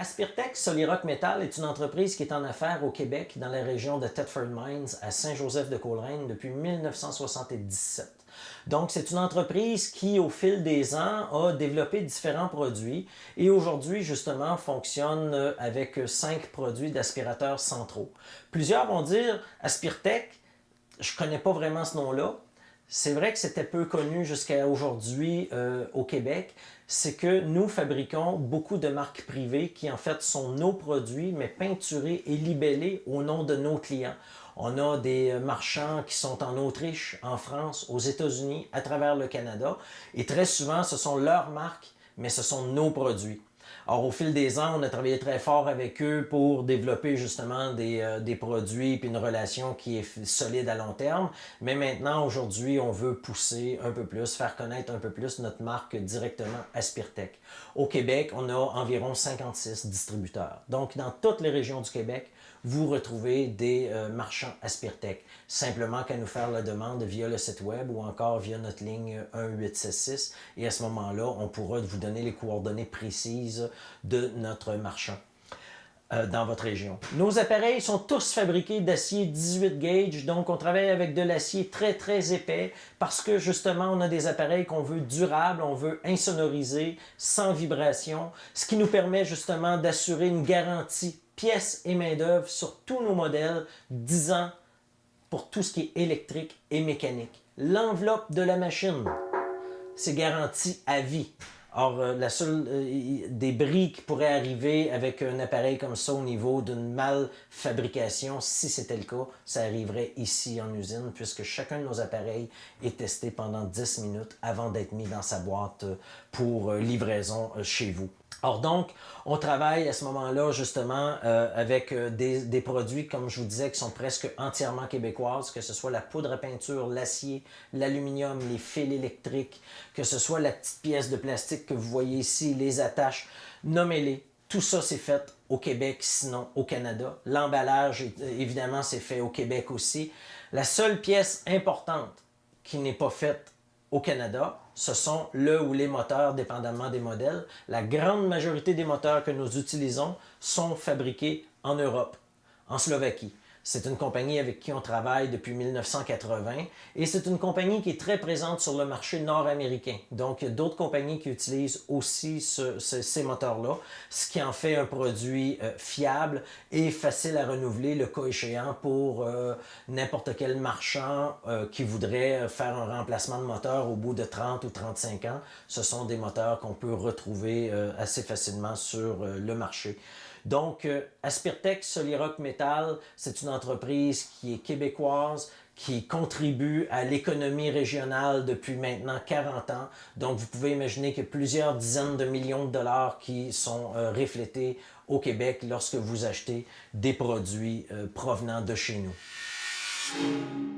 Aspirtech Solirock Metal est une entreprise qui est en affaires au Québec, dans la région de Thetford Mines, à Saint-Joseph-de-Coleraine, depuis 1977. Donc, c'est une entreprise qui, au fil des ans, a développé différents produits et aujourd'hui, justement, fonctionne avec 5 produits d'aspirateurs centraux. Plusieurs vont dire, Aspirtech, je ne connais pas vraiment ce nom-là. C'est vrai que c'était peu connu jusqu'à aujourd'hui au Québec. C'est que nous fabriquons beaucoup de marques privées qui en fait sont nos produits, mais peinturés et libellés au nom de nos clients. On a des marchands qui sont en Autriche, en France, aux États-Unis, à travers le Canada. Et très souvent, ce sont leurs marques, mais ce sont nos produits. Alors, au fil des ans, on a travaillé très fort avec eux pour développer justement des produits puis une relation qui est solide à long terme. Mais maintenant, aujourd'hui, on veut pousser un peu plus, faire connaître un peu plus notre marque directement Aspirtech. Au Québec, on a environ 56 distributeurs. Donc, dans toutes les régions du Québec, vous retrouvez des marchands Aspirtech. Simplement qu'à nous faire la demande via le site web ou encore via notre ligne 1866. Et à ce moment-là, on pourra vous donner les coordonnées précises de notre marchand dans votre région. Nos appareils sont tous fabriqués d'acier 18 gauge, donc on travaille avec de l'acier très épais parce que justement on a des appareils qu'on veut durables, on veut insonorisés, sans vibration, ce qui nous permet justement d'assurer une garantie pièces et main-d'œuvre sur tous nos modèles, 10 ans pour tout ce qui est électrique et mécanique. L'enveloppe de la machine, c'est garanti à vie. Or, la seule des bris qui pourraient arriver avec un appareil comme ça au niveau d'une malfabrication, si c'était le cas, ça arriverait ici en usine, puisque chacun de nos appareils est testé pendant 10 minutes avant d'être mis dans sa boîte pour livraison chez vous. Or donc, on travaille à ce moment-là justement avec des produits, comme je vous disais, qui sont presque entièrement québécoises, que ce soit la poudre à peinture, l'acier, l'aluminium, les fils électriques, que ce soit la petite pièce de plastique que vous voyez ici, les attaches, nommez-les. Tout ça, c'est fait au Québec, sinon au Canada. L'emballage, évidemment, c'est fait au Québec aussi. La seule pièce importante qui n'est pas faite au Canada, ce sont le ou les moteurs, dépendamment des modèles. La grande majorité des moteurs que nous utilisons sont fabriqués en Europe, en Slovaquie. C'est une compagnie avec qui on travaille depuis 1980 et c'est une compagnie qui est très présente sur le marché nord-américain. Donc, il y a d'autres compagnies qui utilisent aussi ces moteurs-là, ce qui en fait un produit fiable et facile à renouveler le cas échéant pour n'importe quel marchand qui voudrait faire un remplacement de moteur au bout de 30 ou 35 ans. Ce sont des moteurs qu'on peut retrouver assez facilement sur le marché. Donc, Aspirtech Solirock Metal, c'est une entreprise qui est québécoise, qui contribue à l'économie régionale depuis maintenant 40 ans. Donc, vous pouvez imaginer qu'il y a plusieurs dizaines de millions de dollars qui sont reflétés au Québec lorsque vous achetez des produits provenant de chez nous.